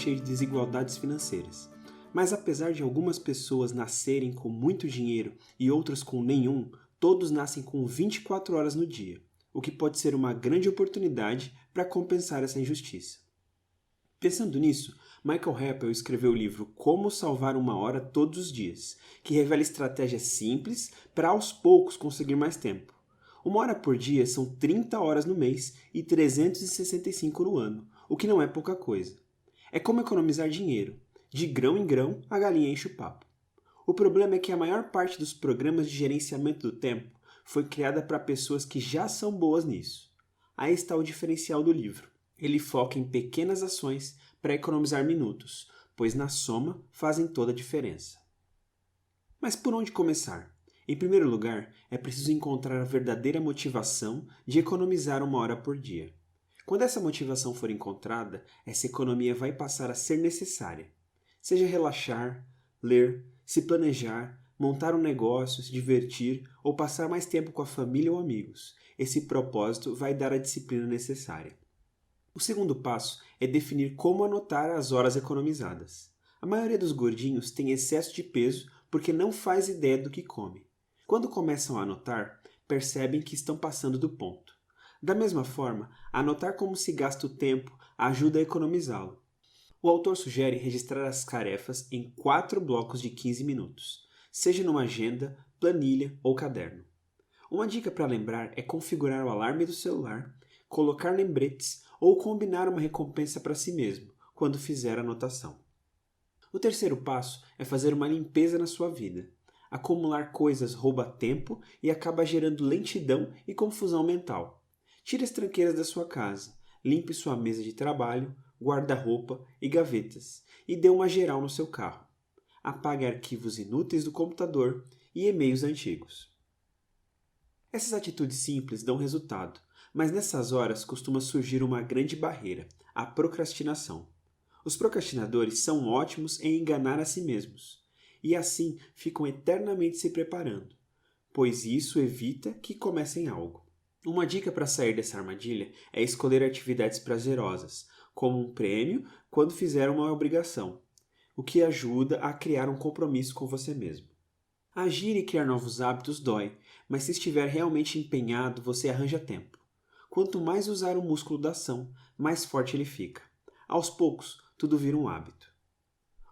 cheio de desigualdades financeiras. Mas apesar de algumas pessoas nascerem com muito dinheiro e outras com nenhum, todos nascem com 24 horas no dia, o que pode ser uma grande oportunidade para compensar essa injustiça. Pensando nisso, Michael Rappel escreveu o livro Como Salvar uma Hora Todos os Dias, que revela estratégias simples para aos poucos conseguir mais tempo. Uma hora por dia são 30 horas no mês e 365 no ano, o que não é pouca coisa. É como economizar dinheiro. De grão em grão, a galinha enche o papo. O problema é que a maior parte dos programas de gerenciamento do tempo foi criada para pessoas que já são boas nisso. Aí está o diferencial do livro. Ele foca em pequenas ações para economizar minutos, pois na soma fazem toda a diferença. Mas por onde começar? Em primeiro lugar, é preciso encontrar a verdadeira motivação de economizar uma hora por dia. Quando essa motivação for encontrada, essa economia vai passar a ser necessária. Seja relaxar, ler, se planejar, montar um negócio, se divertir ou passar mais tempo com a família ou amigos. Esse propósito vai dar a disciplina necessária. O segundo passo é definir como anotar as horas economizadas. A maioria dos gordinhos tem excesso de peso porque não faz ideia do que come. Quando começam a anotar, percebem que estão passando do ponto. Da mesma forma, anotar como se gasta o tempo ajuda a economizá-lo. O autor sugere registrar as tarefas em 4 blocos de 15 minutos, seja numa agenda, planilha ou caderno. Uma dica para lembrar é configurar o alarme do celular, colocar lembretes ou combinar uma recompensa para si mesmo quando fizer a anotação. O terceiro passo é fazer uma limpeza na sua vida. Acumular coisas rouba tempo e acaba gerando lentidão e confusão mental. Tire as tranqueiras da sua casa, limpe sua mesa de trabalho, guarda-roupa e gavetas e dê uma geral no seu carro. Apague arquivos inúteis do computador e e-mails antigos. Essas atitudes simples dão resultado, mas nessas horas costuma surgir uma grande barreira, a procrastinação. Os procrastinadores são ótimos em enganar a si mesmos, e assim ficam eternamente se preparando, pois isso evita que comecem algo. Uma dica para sair dessa armadilha é escolher atividades prazerosas, como um prêmio quando fizer uma obrigação, o que ajuda a criar um compromisso com você mesmo. Agir e criar novos hábitos dói, mas se estiver realmente empenhado, você arranja tempo. Quanto mais usar o músculo da ação, mais forte ele fica. Aos poucos, tudo vira um hábito.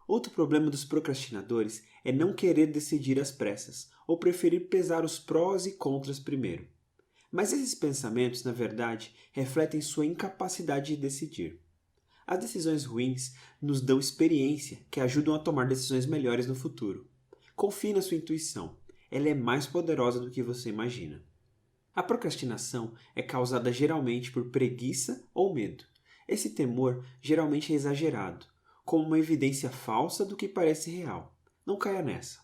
Outro problema dos procrastinadores é não querer decidir às pressas, ou preferir pesar os prós e contras primeiro. Mas esses pensamentos, na verdade, refletem sua incapacidade de decidir. As decisões ruins nos dão experiência que ajudam a tomar decisões melhores no futuro. Confie na sua intuição. Ela é mais poderosa do que você imagina. A procrastinação é causada geralmente por preguiça ou medo. Esse temor geralmente é exagerado, como uma evidência falsa do que parece real. Não caia nessa.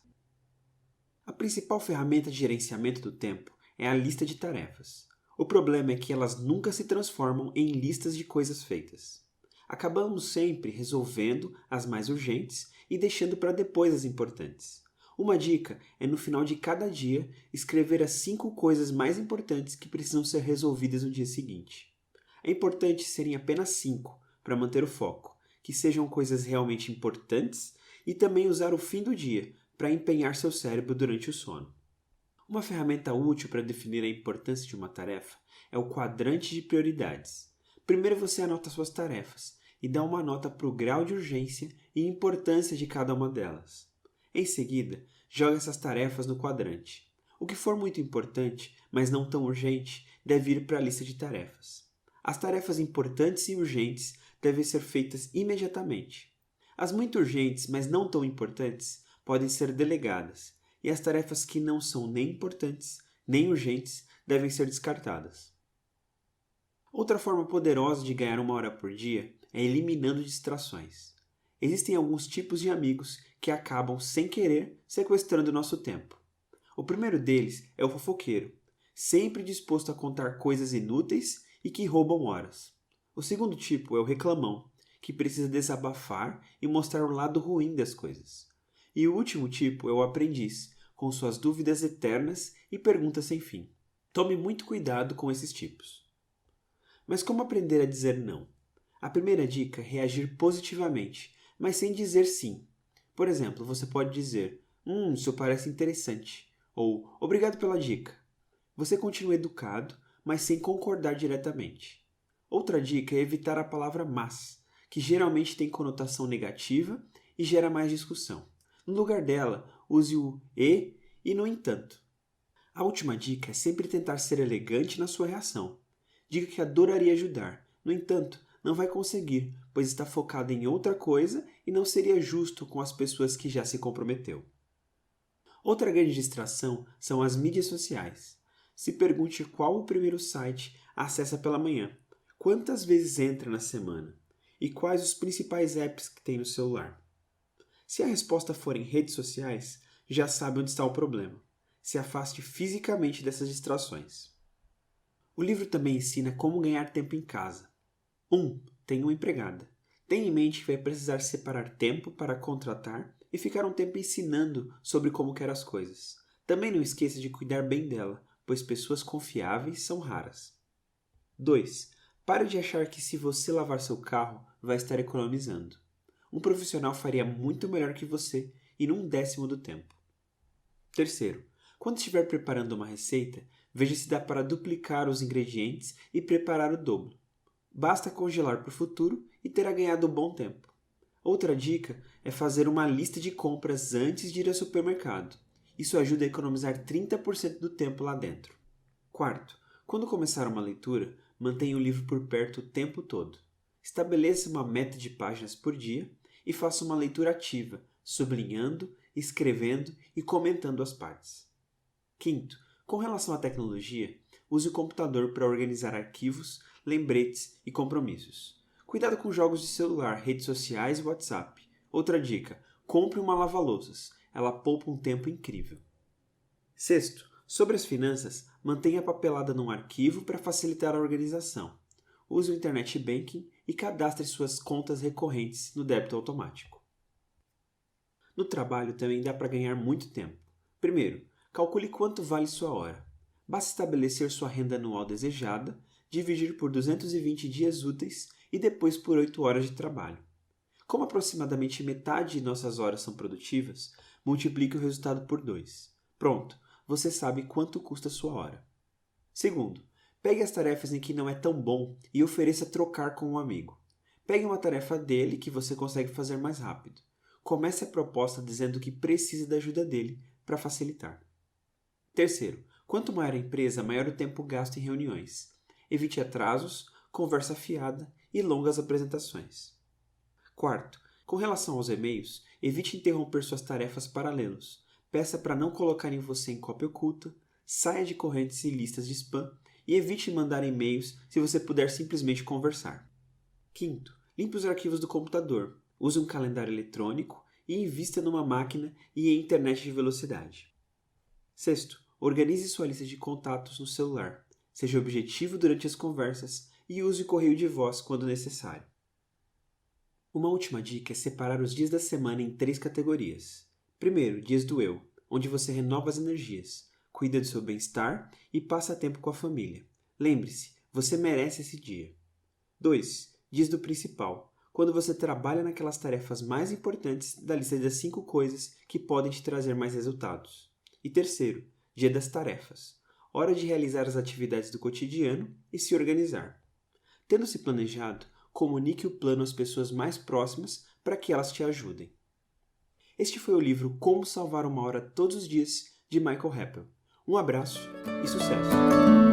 A principal ferramenta de gerenciamento do tempo é a lista de tarefas. O problema é que elas nunca se transformam em listas de coisas feitas. Acabamos sempre resolvendo as mais urgentes e deixando para depois as importantes. Uma dica é no final de cada dia escrever as 5 coisas mais importantes que precisam ser resolvidas no dia seguinte. É importante serem apenas 5 para manter o foco, que sejam coisas realmente importantes e também usar o fim do dia para empenhar seu cérebro durante o sono. Uma ferramenta útil para definir a importância de uma tarefa é o quadrante de prioridades. Primeiro você anota suas tarefas e dá uma nota para o grau de urgência e importância de cada uma delas. Em seguida, joga essas tarefas no quadrante. O que for muito importante, mas não tão urgente, deve ir para a lista de tarefas. As tarefas importantes e urgentes devem ser feitas imediatamente. As muito urgentes, mas não tão importantes, podem ser delegadas, e as tarefas que não são nem importantes, nem urgentes, devem ser descartadas. Outra forma poderosa de ganhar uma hora por dia é eliminando distrações. Existem alguns tipos de amigos que acabam, sem querer, sequestrando nosso tempo. O primeiro deles é o fofoqueiro, sempre disposto a contar coisas inúteis e que roubam horas. O segundo tipo é o reclamão, que precisa desabafar e mostrar o lado ruim das coisas. E o último tipo é o aprendiz, com suas dúvidas eternas e perguntas sem fim. Tome muito cuidado com esses tipos. Mas como aprender a dizer não? A primeira dica é reagir positivamente, mas sem dizer sim. Por exemplo, você pode dizer, isso parece interessante, ou obrigado pela dica. Você continua educado, mas sem concordar diretamente. Outra dica é evitar a palavra mas, que geralmente tem conotação negativa e gera mais discussão. No lugar dela, use o e no entanto. A última dica é sempre tentar ser elegante na sua reação. Diga que adoraria ajudar, no entanto, não vai conseguir, pois está focado em outra coisa e não seria justo com as pessoas que já se comprometeu. Outra grande distração são as mídias sociais. Se pergunte qual o primeiro site acessa pela manhã, quantas vezes entra na semana e quais os principais apps que tem no celular. Se a resposta for em redes sociais, já sabe onde está o problema. Se afaste fisicamente dessas distrações. O livro também ensina como ganhar tempo em casa. 1. Tenha uma empregada. Tenha em mente que vai precisar separar tempo para contratar e ficar um tempo ensinando sobre como quer as coisas. Também não esqueça de cuidar bem dela, pois pessoas confiáveis são raras. 2. Pare de achar que se você lavar seu carro, vai estar economizando. Um profissional faria muito melhor que você e num 1/10 do tempo. 3. Quando estiver preparando uma receita, veja se dá para duplicar os ingredientes e preparar o dobro. Basta congelar para o futuro e terá ganhado um bom tempo. Outra dica é fazer uma lista de compras antes de ir ao supermercado. Isso ajuda a economizar 30% do tempo lá dentro. 4. Quando começar uma leitura, mantenha o livro por perto o tempo todo. Estabeleça uma meta de páginas por dia e faça uma leitura ativa, sublinhando, escrevendo e comentando as partes. 5. Com relação à tecnologia, use o computador para organizar arquivos, lembretes e compromissos. Cuidado com jogos de celular, redes sociais e WhatsApp. Outra dica, compre uma lava-louças. Ela poupa um tempo incrível. 6. Sobre as finanças, mantenha a papelada num arquivo para facilitar a organização. Use o Internet Banking e cadastre suas contas recorrentes no débito automático. No trabalho também dá para ganhar muito tempo. Primeiro, calcule quanto vale sua hora. Basta estabelecer sua renda anual desejada, dividir por 220 dias úteis e depois por 8 horas de trabalho. Como aproximadamente metade de nossas horas são produtivas, multiplique o resultado por 2. Pronto, você sabe quanto custa sua hora. Segundo, pegue as tarefas em que não é tão bom e ofereça trocar com um amigo. Pegue uma tarefa dele que você consegue fazer mais rápido. Comece a proposta dizendo que precisa da ajuda dele para facilitar. Terceiro, quanto maior a empresa, maior o tempo gasto em reuniões. Evite atrasos, conversa fiada e longas apresentações. Quarto, com relação aos e-mails, evite interromper suas tarefas para lê-los. Peça para não colocarem você em cópia oculta, saia de correntes e listas de spam e evite mandar e-mails se você puder simplesmente conversar. Quinto, limpe os arquivos do computador, use um calendário eletrônico e invista numa máquina e em internet de velocidade. Sexto, organize sua lista de contatos no celular. Seja objetivo durante as conversas e use o correio de voz quando necessário. Uma última dica é separar os dias da semana em 3 categorias. Primeiro, dias do eu, onde você renova as energias, cuida do seu bem-estar e passa tempo com a família. Lembre-se, você merece esse dia. 2. Dias do principal, quando você trabalha naquelas tarefas mais importantes da lista das 5 coisas que podem te trazer mais resultados. E terceiro, dia das tarefas, hora de realizar as atividades do cotidiano e se organizar. Tendo se planejado, comunique o plano às pessoas mais próximas para que elas te ajudem. Este foi o livro Como Salvar uma Hora Todos os Dias, de Michael Rappel. Um abraço e sucesso!